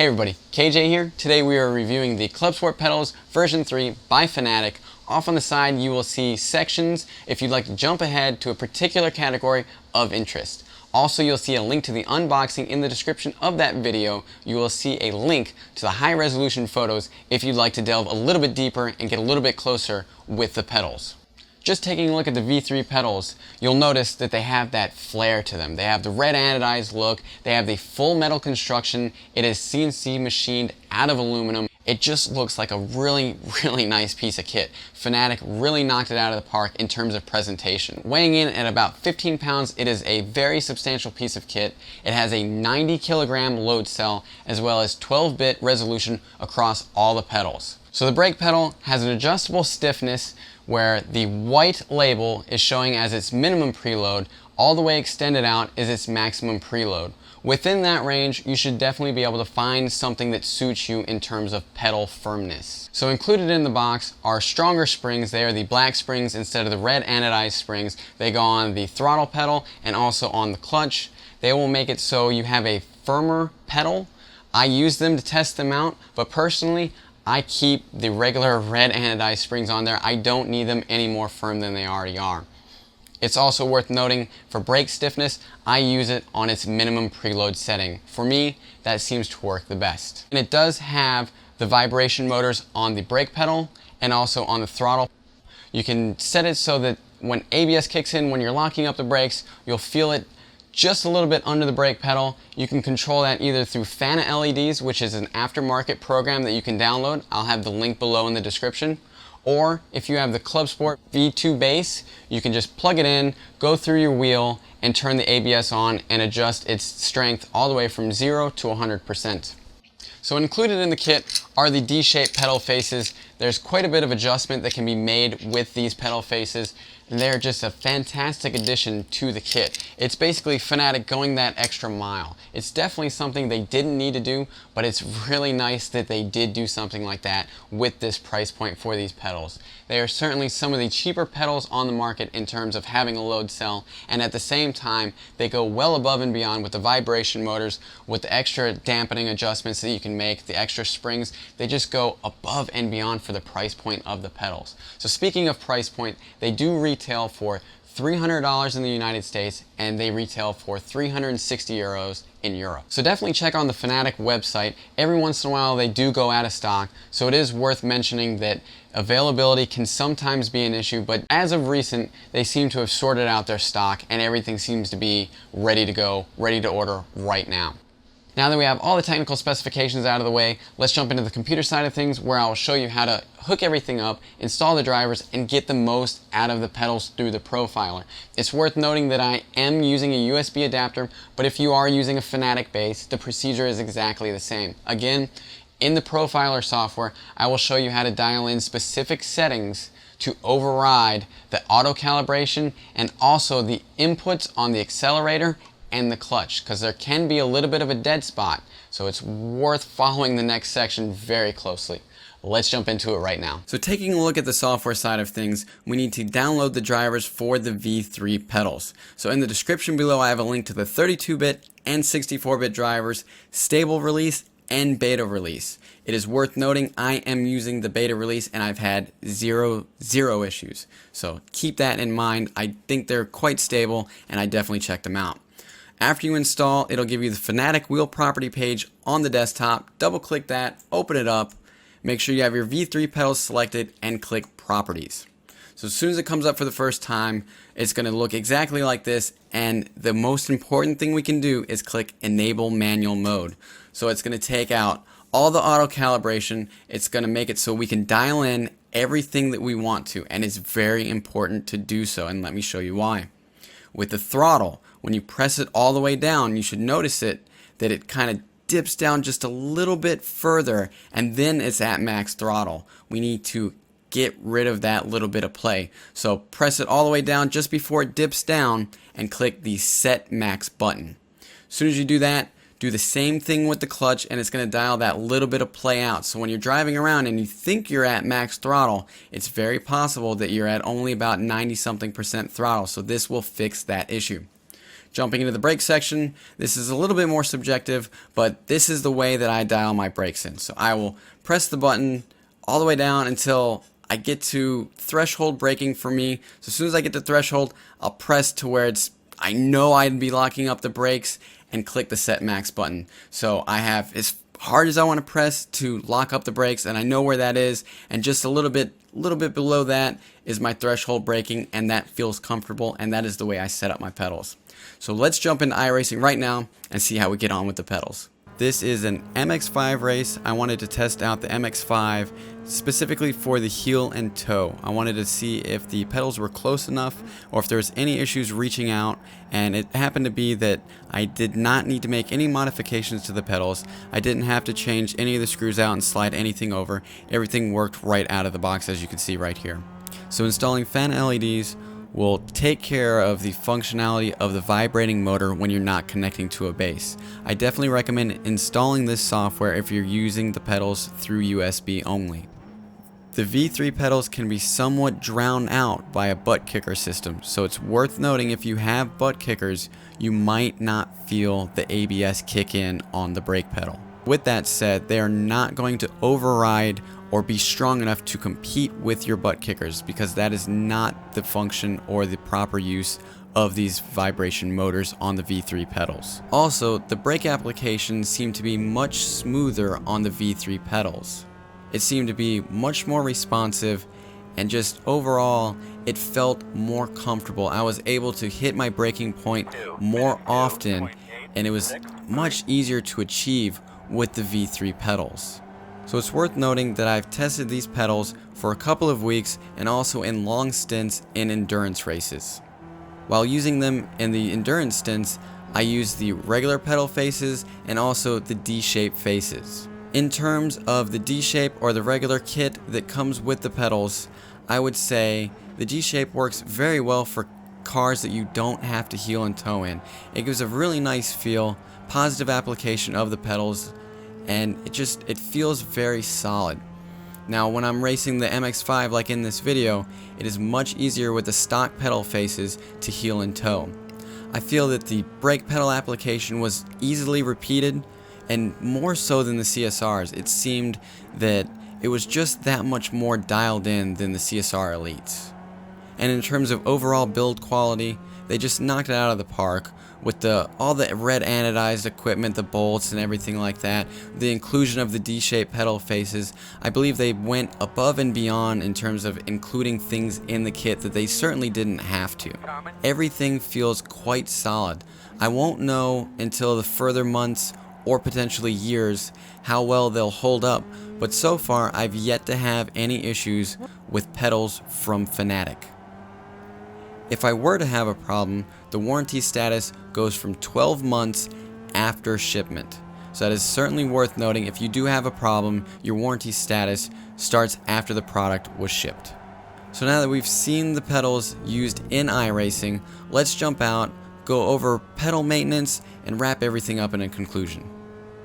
Hey everybody, KJ here. Today we are reviewing the ClubSport Pedals version 3 by Fanatec. Off on the side you will see sections if you'd like to jump ahead to a particular category of interest. Also, you'll see a link to the unboxing in the description of that video. You will see a link to the high resolution photos if you'd like to delve a little bit deeper and get a little bit closer with the pedals. Just taking a look at the V3 pedals, you'll notice that they have that flair to them. They have the red anodized look, they have the full metal construction, it is CNC machined out of aluminum. It just looks like a really nice piece of kit. Fanatec really knocked it out of the park in terms of presentation. Weighing in at about 15 pounds, it is a very substantial piece of kit. It has a 90 kilogram load cell as well as 12-bit resolution across all the pedals. So the brake pedal has an adjustable stiffness where the white label is showing as its minimum preload, all the way extended out is its maximum preload. Within that range, you should definitely be able to find something that suits you in terms of pedal firmness. So included in the box are stronger springs. They are the black springs instead of the red anodized springs. They go on the throttle pedal and also on the clutch. They will make it so you have a firmer pedal. I use them to test them out, but personally, I keep the regular red anodized springs on there. I don't need them any more firm than they already are. It's also worth noting for brake stiffness, I use it on its minimum preload setting. For me, that seems to work the best. And it does have the vibration motors on the brake pedal and also on the throttle. You can set it so that when ABS kicks in, when you're locking up the brakes, you'll feel it just a little bit under the brake pedal. You can control that either through FanaLEDs, which is an aftermarket program that you can download. I'll have the link below in the description. Or if you have the ClubSport V2 base, you can just plug it in, go through your wheel, and turn the ABS on and adjust its strength all the way from 0 to 100%. So included in the kit are the D-shaped pedal faces. There's quite a bit of adjustment that can be made with these pedal faces, and they're just a fantastic addition to the kit. It's basically Fanatec going that extra mile. It's definitely something they didn't need to do, but it's really nice that they did do something like that with this price point for these pedals. They are certainly some of the cheaper pedals on the market in terms of having a load cell, and at the same time, they go well above and beyond with the vibration motors, with the extra dampening adjustments that you can make, the extra springs. They just go above and beyond for the price point of the pedals. So speaking of price point, they do retail for $300 in the United States, and they retail for 360 euros in Europe. So definitely check on the Fanatec website. Every once in a while they do go out of stock, so it is worth mentioning that availability can sometimes be an issue, but as of recent they seem to have sorted out their stock and everything seems to be ready to go, ready to order right now. Now that we have all the technical specifications out of the way, let's jump into the computer side of things, where I will show you how to hook everything up, install the drivers, and get the most out of the pedals through the profiler. It's worth noting that I am using a USB adapter, but if you are using a Fanatec base, the procedure is exactly the same. Again, in the profiler software, I will show you how to dial in specific settings to override the auto calibration and also the inputs on the accelerator and the clutch, because there can be a little bit of a dead spot, so it's worth following the next section very closely. Let's jump into it right now. So taking a look at the software side of things, we need to download the drivers for the V3 pedals. So in the description below I have a link to the 32-bit and 64-bit drivers, stable release and beta release. It is worth noting I am using the beta release and I've had zero issues. So keep that in mind. I think they're quite stable and I definitely checked them out. After you install, it'll give you the Fanatec wheel property page on the desktop. Double click that, open it up, make sure you have your V3 pedals selected, and click properties. So as soon as it comes up for the first time, it's going to look exactly like this, and the most important thing we can do is click enable manual mode. So it's going to take out all the auto calibration. It's going to make it so we can dial in everything that we want to, and it's very important to do so, and let me show you why. With the throttle, when you press it all the way down, you should notice that it kind of dips down just a little bit further, and then it's at max throttle. We need to get rid of that little bit of play. So press it all the way down just before it dips down and click the set max button. As soon as you do that, do the same thing with the clutch, and it's going to dial that little bit of play out. So when you're driving around and you think you're at max throttle, it's very possible that you're at only about 90-something% throttle. So this will fix that issue. Jumping into the brake section, this is a little bit more subjective, but this is the way that I dial my brakes in. So I will press the button all the way down until I get to threshold braking for me. So as soon as I get to threshold, I'll press to where I know I'd be locking up the brakes and click the set max button. So I have as hard as I want to press to lock up the brakes, and I know where that is, and just a little bit below that is my threshold braking, and that feels comfortable, and that is the way I set up my pedals. So let's jump into iRacing right now and see how we get on with the pedals. This is an MX-5 race. I wanted to test out the MX-5 specifically for the heel and toe. I wanted to see if the pedals were close enough or if there was any issues reaching out, and it happened to be that I did not need to make any modifications to the pedals. I didn't have to change any of the screws out and slide anything over. Everything worked right out of the box, as you can see right here. So installing FanaLEDs will take care of the functionality of the vibrating motor when you're not connecting to a base. I definitely recommend installing this software if you're using the pedals through USB only. The V3 pedals can be somewhat drowned out by a butt kicker system, so it's worth noting if you have butt kickers, you might not feel the ABS kick in on the brake pedal. With that said, they are not going to override or be strong enough to compete with your butt kickers, because that is not the function or the proper use of these vibration motors on the V3 pedals. Also, the brake application seemed to be much smoother on the V3 pedals. It seemed to be much more responsive, and just overall it felt more comfortable. I was able to hit my braking point more often, and it was much easier to achieve with the V3 pedals. So it's worth noting that I've tested these pedals for a couple of weeks and also in long stints in endurance races. While using them in the endurance stints, I used the regular pedal faces and also the D-shape faces. In terms of the D-shape or the regular kit that comes with the pedals, I would say the D-shape works very well for cars that you don't have to heel and toe in. It gives a really nice feel, positive application of the pedals, and it feels very solid. Now when I'm racing the MX-5 like in this video, it is much easier with the stock pedal faces to heel and toe. I feel that the brake pedal application was easily repeated, and more so than the CSRs. It seemed that it was just that much more dialed in than the CSR Elites. And in terms of overall build quality, they just knocked it out of the park with all the red anodized equipment, the bolts and everything like that, the inclusion of the D-shaped pedal faces. I believe they went above and beyond in terms of including things in the kit that they certainly didn't have to. Everything feels quite solid. I won't know until the further months or potentially years how well they'll hold up, but so far I've yet to have any issues with pedals from Fanatec. If I were to have a problem, the warranty status goes from 12 months after shipment. So that is certainly worth noting. If you do have a problem, your warranty status starts after the product was shipped. So now that we've seen the pedals used in iRacing, let's jump out, go over pedal maintenance, and wrap everything up in a conclusion.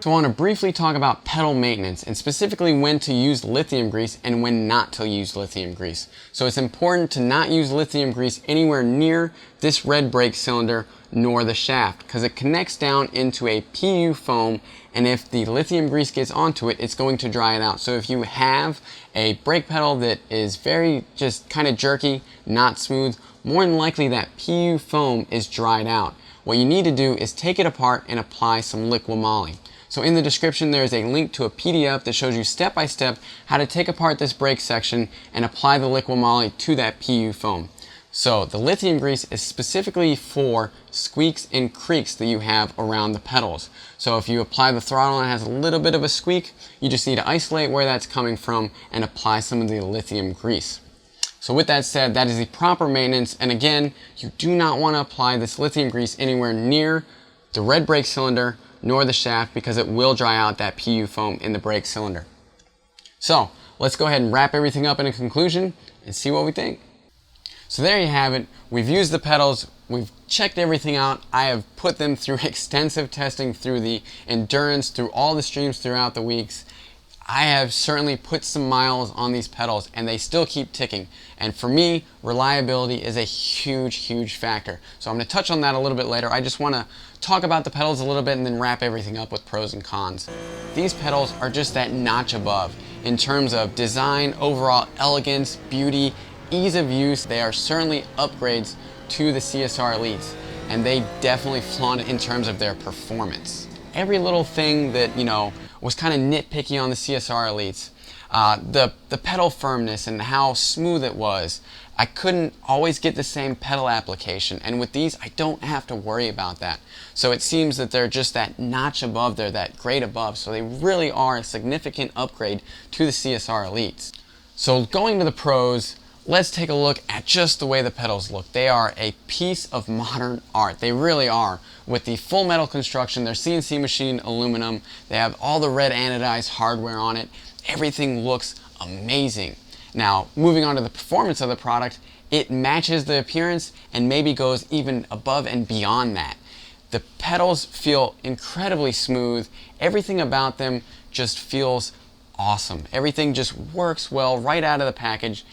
So I want to briefly talk about pedal maintenance, and specifically when to use lithium grease and when not to use lithium grease. So it's important to not use lithium grease anywhere near this red brake cylinder nor the shaft, because it connects down into a PU foam, and if the lithium grease gets onto it, it's going to dry it out. So if you have a brake pedal that is very just kind of jerky, not smooth, more than likely that PU foam is dried out. What you need to do is take it apart and apply some liquid moly. So in the description there is a link to a PDF that shows you step by step how to take apart this brake section and apply the liquid moly to that PU foam. So the lithium grease is specifically for squeaks and creaks that you have around the pedals. So if you apply the throttle and it has a little bit of a squeak, you just need to isolate where that's coming from and apply some of the lithium grease. So with that said, that is the proper maintenance, and again, you do not want to apply this lithium grease anywhere near the red brake cylinder nor the shaft, because it will dry out that PU foam in the brake cylinder. So let's go ahead and wrap everything up in a conclusion and see what we think. So there you have it. We've used the pedals, we've checked everything out. I have put them through extensive testing through the endurance, through all the streams throughout the weeks. I have certainly put some miles on these pedals and they still keep ticking. And for me, reliability is a huge factor. So I'm going to touch on that a little bit later. I just want to talk about the pedals a little bit and then wrap everything up with pros and cons. These pedals are just that notch above in terms of design, overall elegance, beauty, ease of use. They are certainly upgrades to the CSR Elites, and they definitely flaunt it in terms of their performance. Every little thing that, you know, was kind of nitpicky on the CSR Elites, the pedal firmness and how smooth it was, I couldn't always get the same pedal application, and with these I don't have to worry about that. So it seems that they're just that notch above there, that grade above, so they really are a significant upgrade to the CSR Elites. So going to the pros, let's take a look at just the way the pedals look. They are a piece of modern art. They really are. With the full metal construction, they're CNC machined aluminum. They have all the red anodized hardware on it. Everything looks amazing. Now, moving on to the performance of the product, it matches the appearance and maybe goes even above and beyond that. The pedals feel incredibly smooth. Everything about them just feels awesome. Everything just works well right out of the package.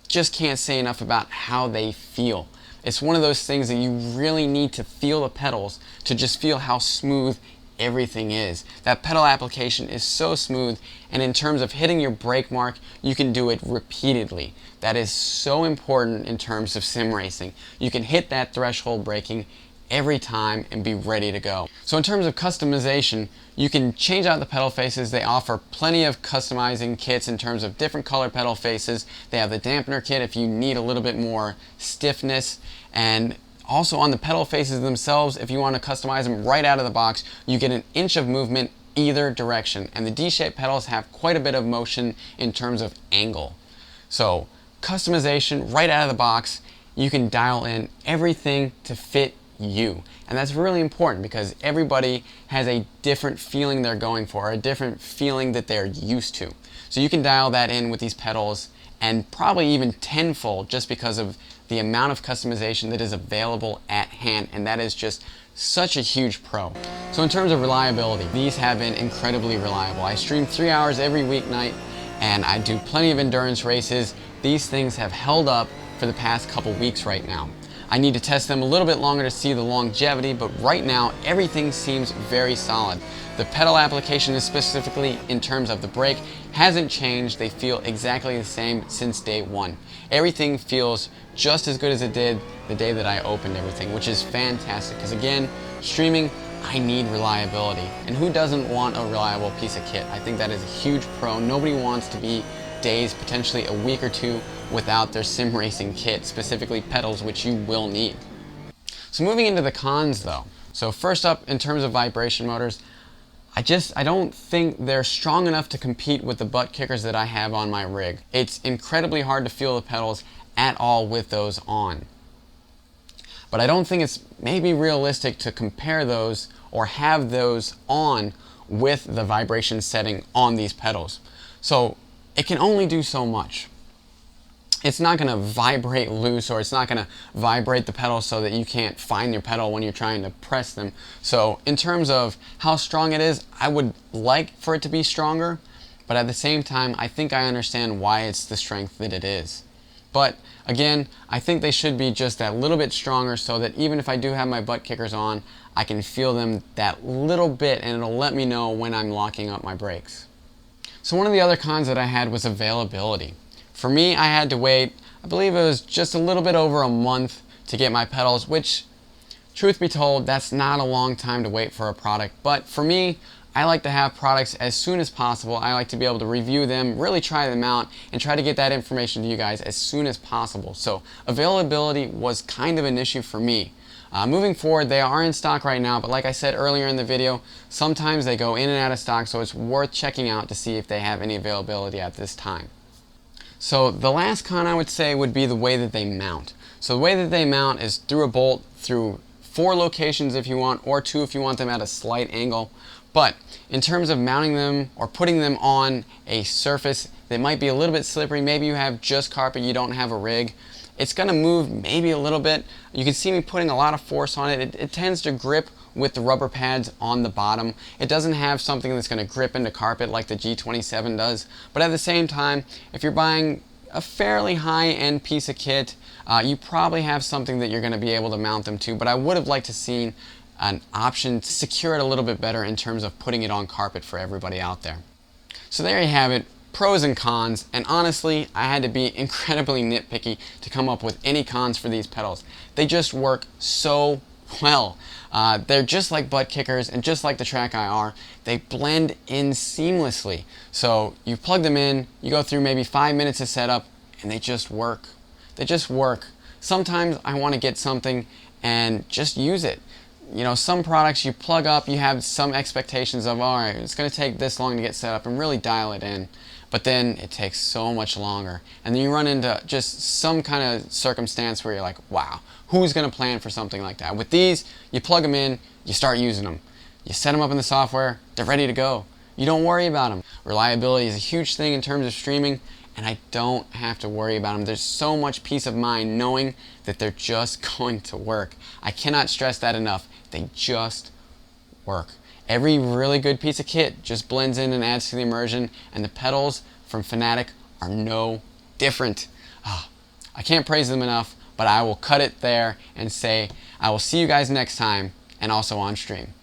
Just can't say enough about how they feel. It's one of those things that you really need to feel the pedals to just feel how smooth everything is. That pedal application is so smooth, and in terms of hitting your brake mark, you can do it repeatedly. That is so important in terms of sim racing. You can hit that threshold braking every time and be ready to go. So in terms of customization, you can change out the pedal faces. They offer plenty of customizing kits in terms of different color pedal faces. They have the dampener kit if you need a little bit more stiffness, and also on the pedal faces themselves, if you want to customize them right out of the box, you get an inch of movement either direction, and the D-shaped pedals have quite a bit of motion in terms of angle. So customization right out of the box, you can dial in everything to fit you, and that's really important because everybody has a different feeling they're going for, a different feeling that they're used to. So you can dial that in with these pedals, and probably even tenfold, just because of the amount of customization that is available at hand, and that is just such a huge pro. So in terms of reliability, these have been incredibly reliable. I stream 3 hours every weeknight and I do plenty of endurance races. These things have held up for the past couple weeks right now. I need to test them a little bit longer to see the longevity, but right now everything seems very solid. The pedal application, specifically in terms of the brake, hasn't changed. They feel exactly the same since day one. Everything feels just as good as it did the day that I opened everything, which is fantastic because, again, streaming, I need reliability. And who doesn't want a reliable piece of kit? I think that is a huge pro. Nobody wants to be days, potentially a week or two, without their sim racing kit, specifically pedals, which you will need. So moving into the cons though. So first up, in terms of vibration motors, I don't think they're strong enough to compete with the butt kickers that I have on my rig. It's incredibly hard to feel the pedals at all with those on. But I don't think it's maybe realistic to compare those or have those on with the vibration setting on these pedals. So it can only do so much. It's not going to vibrate loose, or it's not going to vibrate the pedal so that you can't find your pedal when you're trying to press them. So in terms of how strong it is, I would like for it to be stronger, but at the same time, I think I understand why it's the strength that it is. But again, I think they should be just that little bit stronger so that even if I do have my butt kickers on, I can feel them that little bit, and it'll let me know when I'm locking up my brakes. So one of the other cons that I had was availability. For me, I had to wait, I believe it was just a little bit over a month to get my pedals, which, truth be told, that's not a long time to wait for a product. But for me, I like to have products as soon as possible. I like to be able to review them, really try them out, and try to get that information to you guys as soon as possible. So availability was kind of an issue for me. Moving forward, they are in stock right now, but like I said earlier in the video, sometimes they go in and out of stock, so it's worth checking out to see if they have any availability at this time. So the last con I would say would be the way that they mount. So the way that they mount is through a bolt, through 4 locations if you want, or 2 if you want them at a slight angle. But in terms of mounting them or putting them on a surface that might be a little bit slippery, maybe you have just carpet, you don't have a rig, it's going to move maybe a little bit. You can see me putting a lot of force on it. It tends to grip with the rubber pads on the bottom. It doesn't have something that's going to grip into carpet like the G27 does, but at the same time, if you're buying a fairly high-end piece of kit, you probably have something that you're going to be able to mount them to, but I would have liked to seen an option to secure it a little bit better in terms of putting it on carpet for everybody out there. So there you have it, pros and cons, and honestly, I had to be incredibly nitpicky to come up with any cons for these pedals. They just work so well. They're just like butt kickers, and just like the Track IR, they blend in seamlessly. So you plug them in, you go through maybe 5 minutes of setup, and they just work. They just work. Sometimes I want to get something and just use it. You know, some products you plug up, you have some expectations of, all right, it's going to take this long to get set up, and really dial it in. But then it takes so much longer. And then you run into just some kind of circumstance where you're like, wow, who's going to plan for something like that? With these, you plug them in, you start using them. You set them up in the software, they're ready to go. You don't worry about them. Reliability is a huge thing in terms of streaming, and I don't have to worry about them. There's so much peace of mind knowing that they're just going to work. I cannot stress that enough. They just work. Every really good piece of kit just blends in and adds to the immersion, and the pedals from Fanatec are no different. I can't praise them enough, but I will cut it there and say I will see you guys next time, and also on stream.